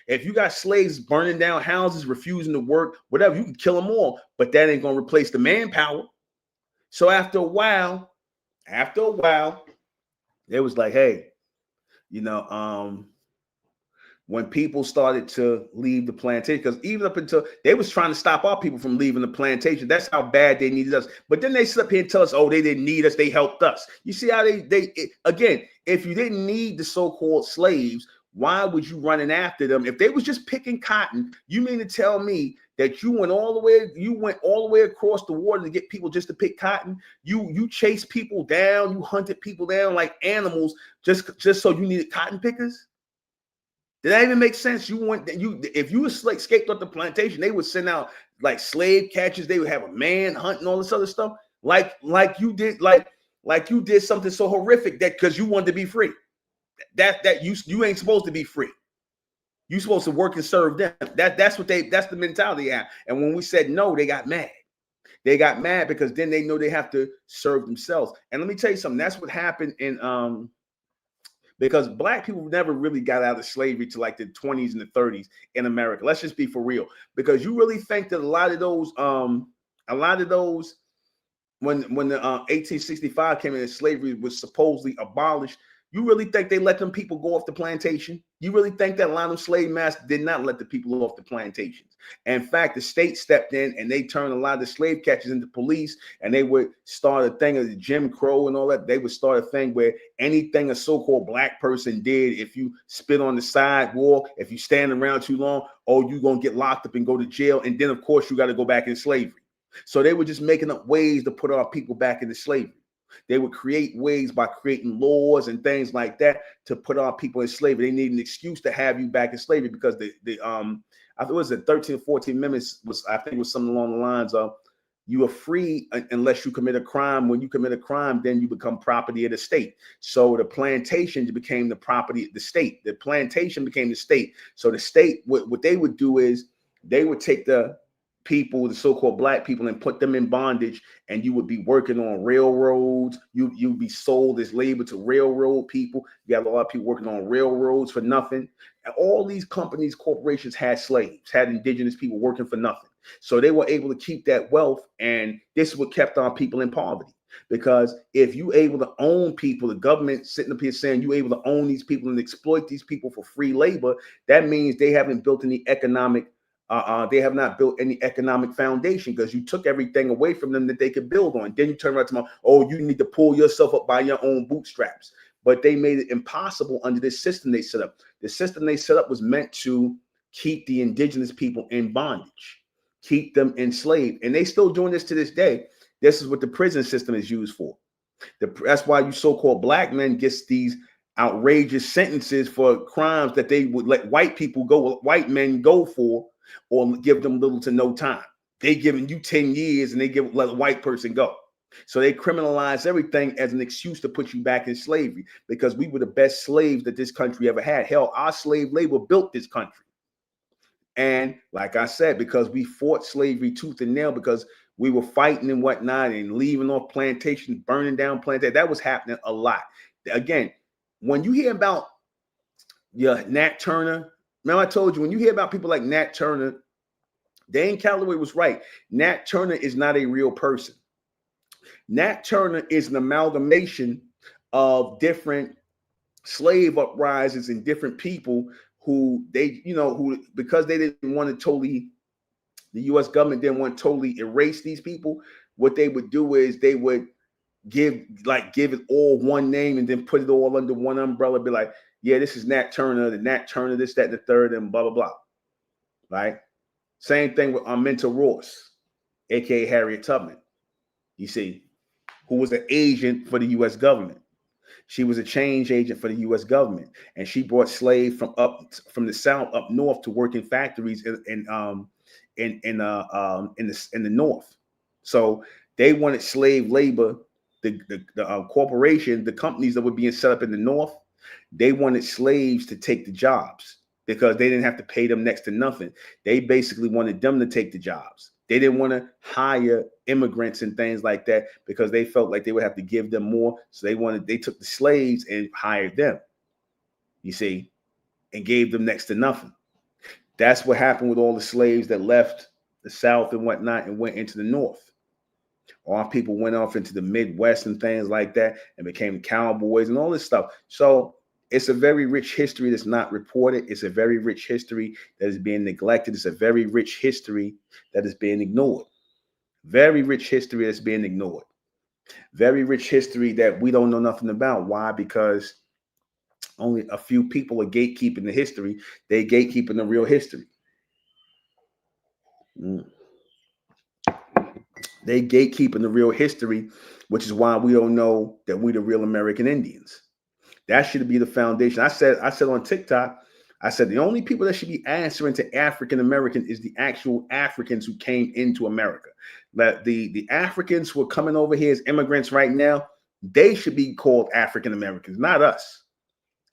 If you got slaves burning down houses, refusing to work, whatever, you can kill them all, but that ain't going to replace the manpower. So after a while, it was like, hey, when people started to leave the plantation, because even up until they was trying to stop our people from leaving the plantation, that's how bad they needed us. But then they sit up here and tell us, oh, they didn't need us, they helped us. You see how again, if you didn't need the so-called slaves, why would you running after them? If they was just picking cotton, you mean to tell me that you went all the way across the water to get people just to pick cotton? You chased people down, you hunted people down like animals just so you needed cotton pickers? Did that even make sense? If you escaped off the plantation, they would send out like slave catchers. They would have a man hunt and all this other stuff, like you did something so horrific that because you wanted to be free. That you ain't supposed to be free. You supposed to work and serve them. That's the mentality they have. And when we said no, they got mad. They got mad because then they know they have to serve themselves. And let me tell you something. That's what happened in because black people never really got out of slavery to like the 20s and the 30s in America. Let's just be for real. Because you really think that a lot of those when the 1865 came in and slavery was supposedly abolished, you really think they let them people go off the plantation? You really think that a lot of slave masters did not let the people off the plantations? In fact, the state stepped in and they turned a lot of the slave catchers into police, and they would start a thing of the Jim Crow and all that. They would start a thing where anything a so-called black person did, if you spit on the sidewalk, if you stand around too long, oh, you're going to get locked up and go to jail. And then, of course, you got to go back in slavery. So they were just making up ways to put our people back into slavery. They would create ways by creating laws and things like that to put our people in slavery. They need an excuse to have you back in slavery because I think it was the 13 or 14 amendments I think was something along the lines of you are free unless you commit a crime. When you commit a crime, then you become property of the state. So the plantation became the property of the state. The plantation became the state. So the state, what they would do is they would take the people, the so-called black people, and put them in bondage, and you would be working on railroads. You'd be sold as labor to railroad people. You got a lot of people working on railroads for nothing. And all these companies, corporations had slaves, had indigenous people working for nothing. So they were able to keep that wealth, and this is what kept our people in poverty. Because if you able to own people, the government sitting up here saying you able to own these people and exploit these people for free labor, that means they haven't built any economic they have not built any economic foundation, because you took everything away from them that they could build on. Then you turn around to them, oh, you need to pull yourself up by your own bootstraps. But they made it impossible under this system they set up. The system they set up was meant to keep the indigenous people in bondage, keep them enslaved. And they still doing this to this day. This is what the prison system is used for. That's why you so-called black men gets these outrageous sentences for crimes that they would let white men go for, or give them little to no time. They giving you 10 years and they let a white person go. So they criminalize everything as an excuse to put you back in slavery, because we were the best slaves that this country ever had. Hell, our slave labor built this country. And like I said, because we fought slavery tooth and nail, because we were fighting and whatnot and leaving off plantations, burning down plantations, that was happening a lot. Again, when you hear about Nat Turner, remember I told you, when you hear about people like Nat Turner, Dane Calloway was right. Nat Turner is not a real person. Nat Turner is an amalgamation of different slave uprisings and different people who they, who, because they didn't want to totally, the U.S. government didn't want to totally erase these people. What they would do is they would give it all one name and then put it all under one umbrella. Be like, yeah, this is Nat Turner, this, that, and the third, and blah blah blah. Right? Same thing with Minta Ross, aka Harriet Tubman. You see, who was an agent for the U.S. government. She was a change agent for the U.S. government, and she brought slaves from the South up north to work in factories in the North. So they wanted slave labor. The corporation, the companies that were being set up in the North, they wanted slaves to take the jobs because they didn't have to pay them next to nothing. They basically wanted them to take the jobs. They didn't want to hire immigrants and things like that because they felt like they would have to give them more. So they took the slaves and hired them, you see, and gave them next to nothing. That's what happened with all the slaves that left the South and whatnot and went into the North. All people went off into the Midwest and things like that and became cowboys and all this stuff. So it's a very rich history that's not reported. It's a very rich history that is being neglected. It's a very rich history that is being ignored. Very rich history that's being ignored. Very rich history that we don't know nothing about. Why? Because only a few people are gatekeeping the history. They gatekeeping the real history. They gatekeeping the real history, which is why we don't know that we the real American Indians. That should be the foundation. I said on TikTok, I said the only people that should be answering to African American is the actual Africans who came into America. That the Africans who are coming over here as immigrants right now, they should be called African Americans, not us.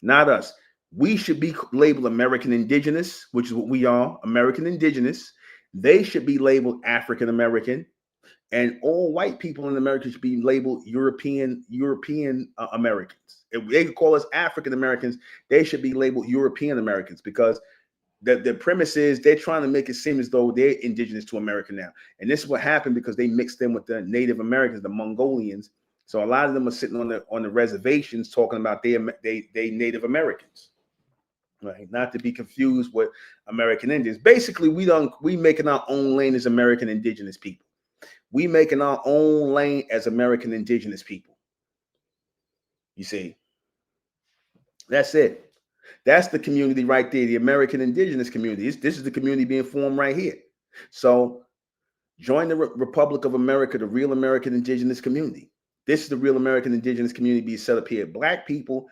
Not us. We should be labeled American Indigenous, which is what we are, American Indigenous. They should be labeled African American. And all white people in America should be labeled European Americans. If they could call us African Americans, they should be labeled European Americans because the premise is they're trying to make it seem as though they're indigenous to America now. And this is what happened because they mixed in with the Native Americans, the Mongolians. So a lot of them are sitting on the reservations talking about they Native Americans. Right, not to be confused with American Indians. Basically, we making our own lane as American Indigenous people. We making our own lane as American Indigenous people. You see, that's it. That's the community right there, the American Indigenous community. This is the community being formed right here. So join the Republic of America, the real American Indigenous community. This is the real American Indigenous community being set up here. Black people,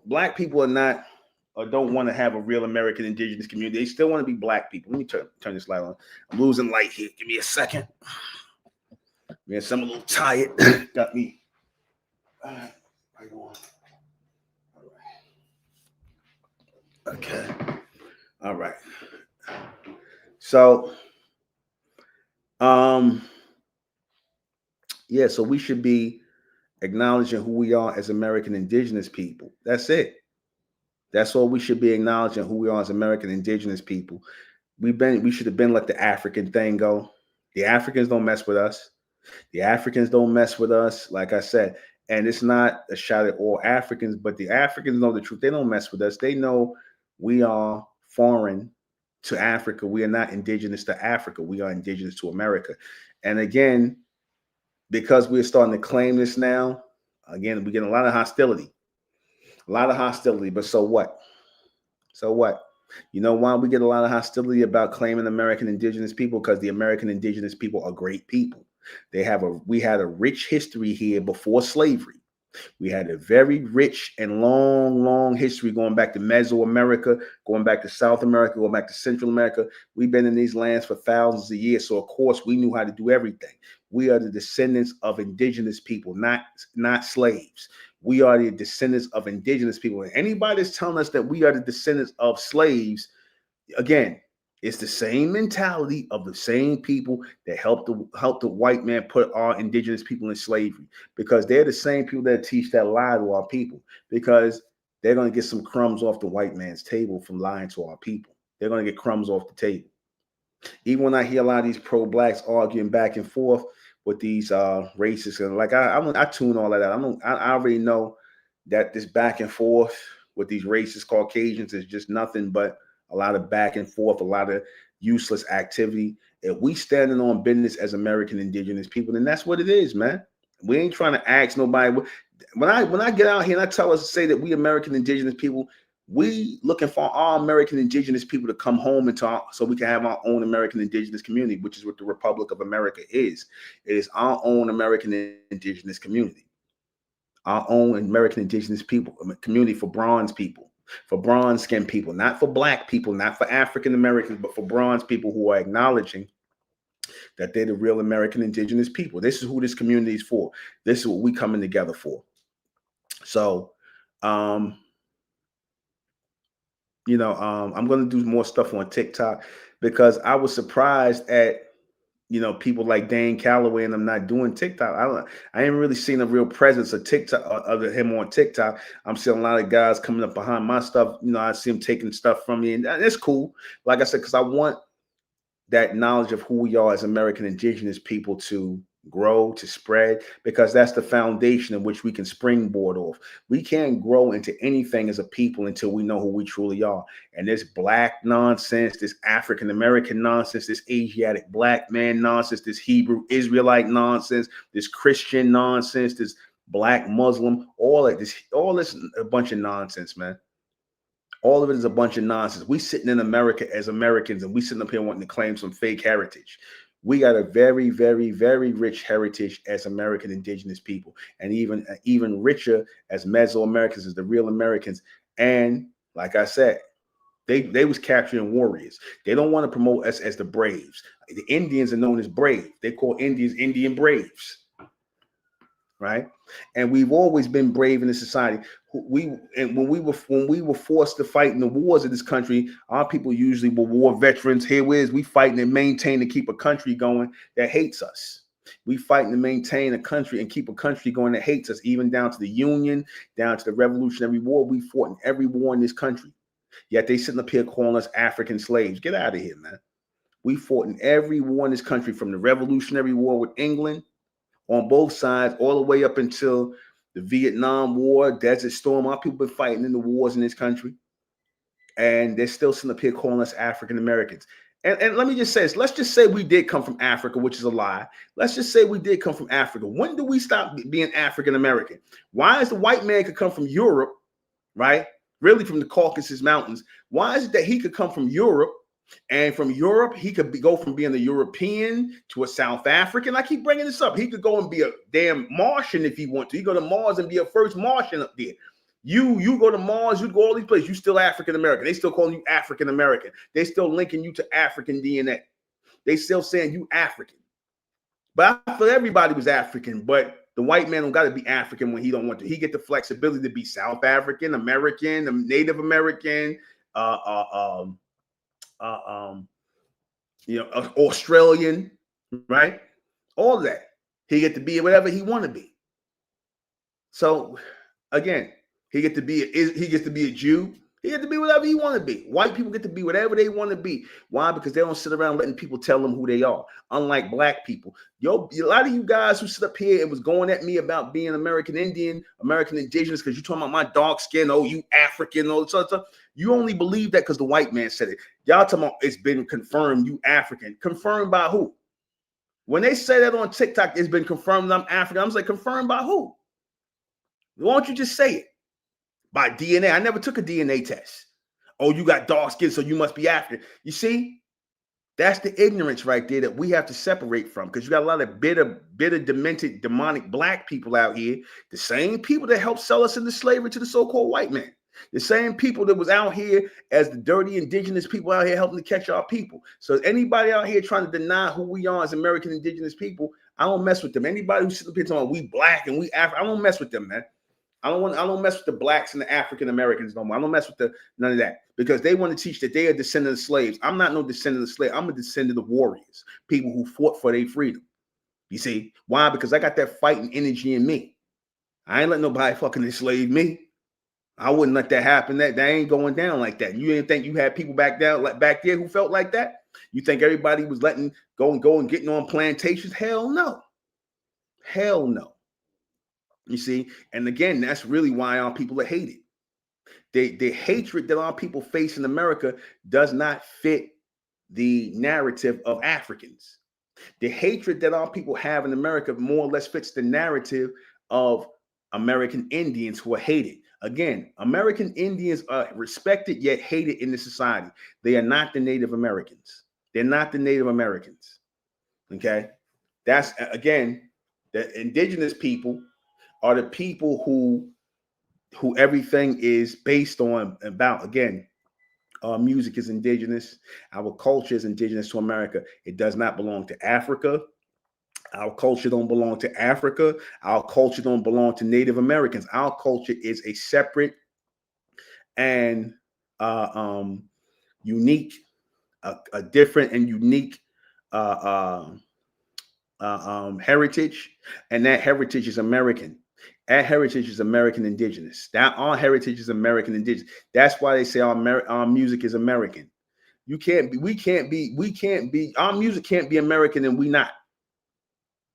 black people are not or don't want to have a real American Indigenous community. They still want to be black people. Let me turn this light on. I'm losing light here. Give me a second. Man, I'm a little tired. Got me. All right. Okay. All right. So, yeah, so we should be acknowledging who we are as American Indigenous people. That's it. That's all we should be acknowledging who we are as American Indigenous people. We should have been let the African thing go. The Africans don't mess with us. The Africans don't mess with us, like I said. And it's not a shot at all Africans, but the Africans know the truth. They don't mess with us. They know we are foreign to Africa. We are not indigenous to Africa. We are indigenous to America. And again, because we're starting to claim this now, again, we're getting a lot of hostility. A lot of hostility, but so what? So what? You know why we get a lot of hostility about claiming American Indigenous people? Because the American Indigenous people are great people. We had a rich history here before slavery. We had a very rich and long history going back to Mesoamerica, going back to South America, going back to Central America. We've been in these lands for thousands of years. So of course we knew how to do everything. We are the descendants of indigenous people, not slaves. We are the descendants of indigenous people. And anybody that's telling us that we are the descendants of slaves, again, it's the same mentality of the same people that helped the white man put our indigenous people in slavery, because they're the same people that teach that lie to our people, because they're going to get some crumbs off the white man's table from lying to our people. They're going to get crumbs off the table. Even when I hear a lot of these pro-blacks arguing back and forth with these racists, and like I tune all of that. I already know that this back and forth with these racist Caucasians is just nothing but a lot of back and forth, a lot of useless activity. If we standing on business as American indigenous people, then that's what it is, man. We ain't trying to ask nobody. When I get out here and I tell us to say that we American indigenous people, we looking for our American indigenous people to come home and talk so we can have our own American indigenous community, which is what the Republic of America is. It is our own American indigenous community, our own American indigenous people, community for bronze people, for bronze skinned people, not for black people, not for African Americans, but for bronze people who are acknowledging that they're the real American indigenous people. This is who this community is for. This is what we coming together for. So, I'm going to do more stuff on TikTok because I was surprised at, people like Dane Calloway and I'm not doing TikTok. I ain't really seen a real presence of TikTok other than him on TikTok. I'm seeing a lot of guys coming up behind my stuff. I see him taking stuff from me, and it's cool. Like I said, because I want that knowledge of who we are as American indigenous people to grow, to spread, because that's the foundation in which we can springboard off. We can't grow into anything as a people until we know who we truly are. And this black nonsense, this African American nonsense, this Asiatic black man nonsense, this Hebrew Israelite nonsense, this Christian nonsense, this black Muslim, all this a bunch of nonsense, man. All of it is a bunch of nonsense. We sitting in America as Americans, and we sitting up here wanting to claim some fake heritage. We got a very, very, very rich heritage as American indigenous people, and even richer as Mesoamericans, as the real Americans. And like I said, they was capturing warriors. They don't want to promote us as the braves. The Indians are known as brave. They call Indians Indian braves, right? And we've always been brave in this society. When we were forced to fight in the wars of this country, our people usually were war veterans. Here we fighting and maintain to keep a country going that hates us. We fighting to maintain a country and keep a country going that hates us, even down to the Union, down to the Revolutionary War. We fought in every war in this country. Yet they sitting up here calling us African slaves. Get out of here, man. We fought in every war in this country, from the Revolutionary War with England on both sides, all the way up until the Vietnam War, Desert Storm. Our people been fighting in the wars in this country, and they're still sitting up here calling us African Americans. And let me just say this. Let's just say we did come from Africa, which is a lie. Let's just say we did come from Africa. When do we stop being African American? Why is the white man could come from Europe, right? Really from the Caucasus Mountains. Why is it that he could come from Europe, and from Europe, he could go from being a European to a South African? I keep bringing this up. He could go and be a damn Martian if he want to. He go to Mars and be a first Martian up there. You go to Mars, you go all these places. You still African American. They still calling you African American. They still linking you to African DNA. They still saying you African. But I thought everybody was African. But the white man don't got to be African when he don't want to. He get the flexibility to be South African, American, Native American, Australian, right? All that. He get to be whatever he want to be. So again, he gets to be a Jew. He gets to be whatever he want to be. White people get to be whatever they want to be. Why? Because they don't sit around letting people tell them who they are. Unlike black people. A lot of you guys who sit up here and was going at me about being American Indian, American Indigenous, because you're talking about my dark skin, oh, you African, all this other stuff. You only believe that because the white man said it. Y'all talking about it's been confirmed you African. Confirmed by who? When they say that on TikTok, it's been confirmed I'm African. I'm like, confirmed by who? Why don't you just say it? By DNA. I never took a DNA test. Oh, you got dark skin, so you must be African. You see, that's the ignorance right there that we have to separate from, because you got a lot of bitter, demented, demonic black people out here, the same people that helped sell us into slavery to the so-called white man, the same people that was out here as the dirty indigenous people out here helping to catch our people. So anybody out here trying to deny who we are as American indigenous people, I don't mess with them. Anybody who sits up here talking about we black and we African, I don't mess with them, man. I don't mess with the blacks and the African Americans no more. I don't mess with none of that, because they want to teach that they are descendants of slaves. I'm not no descendant of slaves. I'm a descendant of warriors, people who fought for their freedom. You see why? Because I got that fighting energy in me. I ain't let nobody fucking enslave me. I wouldn't let that happen. That ain't going down like that. You didn't think you had people back there who felt like that? You think everybody was letting go and getting on plantations? Hell no. Hell no. You see, and again, that's really why our people are hated. the hatred that our people face in America does not fit the narrative of Africans. The hatred that our people have in America more or less fits the narrative of American Indians who are hated. Again, American Indians are respected yet hated in the society. They are not the Native Americans. They're not the Native Americans. Okay? That's, again, the indigenous people are the people who everything is based on about. Again, our music is indigenous. Our culture is indigenous to America. It does not belong to Africa. Our culture don't belong to Africa. Our culture don't belong to Native Americans. Our culture is a separate and unique, a different and unique heritage, and that heritage is American. That heritage is American indigenous. That our heritage is American indigenous. That's why they say our music is American. You can't be, we can't be, our music can't be American and we not.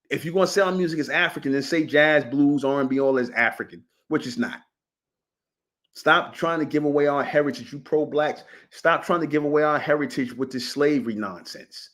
If you're going to say our music is African, then say jazz, blues, R&B, all is African, which is not. Stop trying to give away our heritage. You pro-blacks, stop trying to give away our heritage with this slavery nonsense.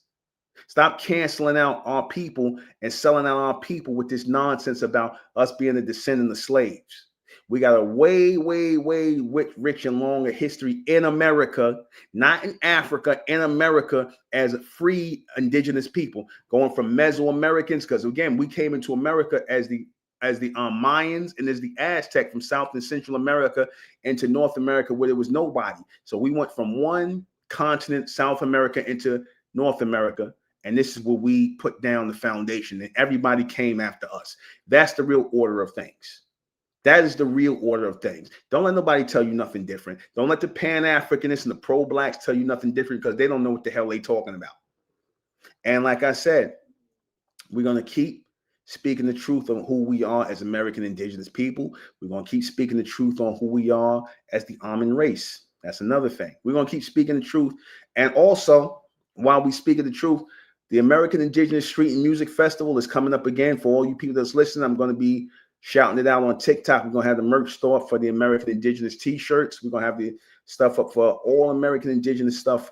Stop canceling out our people and selling out our people with this nonsense about us being a descendant of slaves. We got a way, way, way rich and longer history in America, not in Africa, in America as free indigenous people, going from Mesoamericans, because again, we came into America as the Mayans and as the Aztec from South and Central America into North America where there was nobody. So we went from one continent, South America, into North America. And this is where we put down the foundation, and everybody came after us. That's the real order of things. That is the real order of things. Don't let nobody tell you nothing different. Don't let the Pan-Africanists and the pro-blacks tell you nothing different, because they don't know what the hell they're talking about. And like I said, we're going to keep speaking the truth on who we are as American indigenous people. We're going to keep speaking the truth on who we are as the Amun race. That's another thing. We're going to keep speaking the truth. And also, while we speak of the truth, the American Indigenous Street and Music Festival is coming up again. For all you people that's listening, I'm going to be shouting it out on TikTok. We're going to have the merch store for the American Indigenous t-shirts. We're going to have the stuff up for all American Indigenous stuff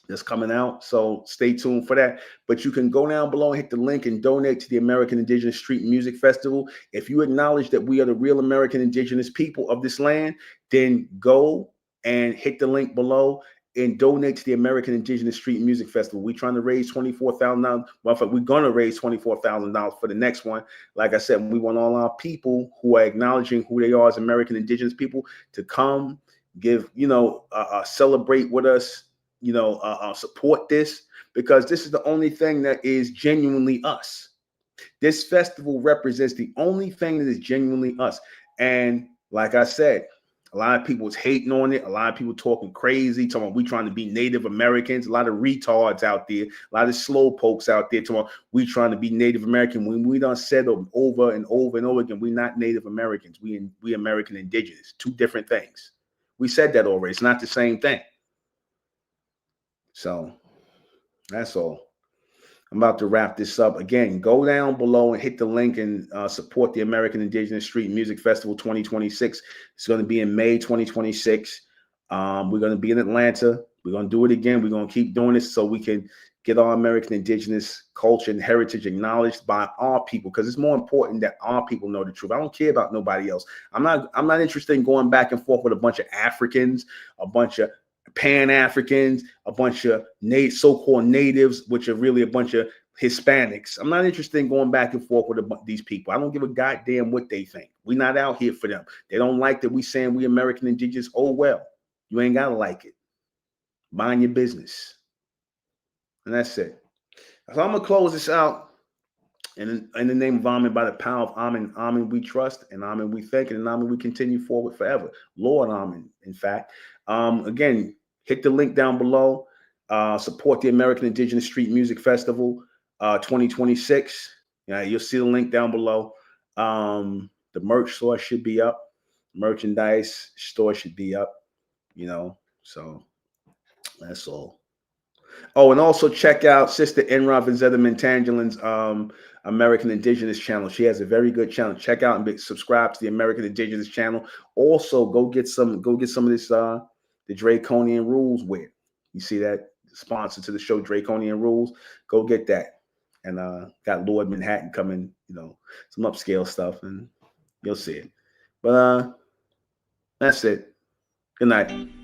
that's coming out. So stay tuned for that. But you can go down below and hit the link and donate to the American Indigenous Street and Music Festival. If you acknowledge that we are the real American Indigenous people of this land, then go and hit the link below and donate to the American Indigenous Street and Music Festival. We're trying to raise $24,000. Well, we're going to raise $24,000 for the next one. Like I said, we want all our people who are acknowledging who they are as American Indigenous people to come, give, celebrate with us, support this, because this is the only thing that is genuinely us. This festival represents the only thing that is genuinely us. And like I said, a lot of people was hating on it. A lot of people talking crazy, talking about we trying to be Native Americans. A lot of retards out there, a lot of slow pokes out there talking about we trying to be Native American. When we done said over and over and over again, we're not Native Americans. We American Indigenous. Two different things. We said that already. It's not the same thing. So that's all. I'm about to wrap this up. Again, go down below and hit the link and support the American Indigenous Street Music Festival 2026. It's going to be in May 2026. We're going to be in Atlanta. We're going to do it again. We're going to keep doing this so we can get our American Indigenous culture and heritage acknowledged by our people, because it's more important that our people know the truth. I don't care about nobody else. I'm not interested in going back and forth with a bunch of Africans, a bunch of Pan-Africans, a bunch of so-called natives, which are really a bunch of Hispanics. I'm not interested in going back and forth with these people. I don't give a goddamn what they think. We're not out here for them. They don't like that we saying we American Indigenous. Oh, well, you ain't got to like it. Mind your business. And that's it. So I'm going to close this out. In the name of Amen, by the power of Amen, Amen we trust, and Amen we thank, and Amen we continue forward forever. Lord Amen, in fact. Again, hit the link down below. Support the American Indigenous Street Music Festival 2026. You'll see the link down below. The merch store should be up. Merchandise store should be up. So that's all. Oh, and also check out Sister Enra Vinzetta Mentangelin's American Indigenous channel. She has a very good channel. Check out and subscribe to the American Indigenous channel. Also, go get some of this the Draconian Rules wear. You see that sponsor to the show, Draconian Rules. Go get that. And got Lord Manhattan coming, some upscale stuff, and you'll see it. But that's it. Good night.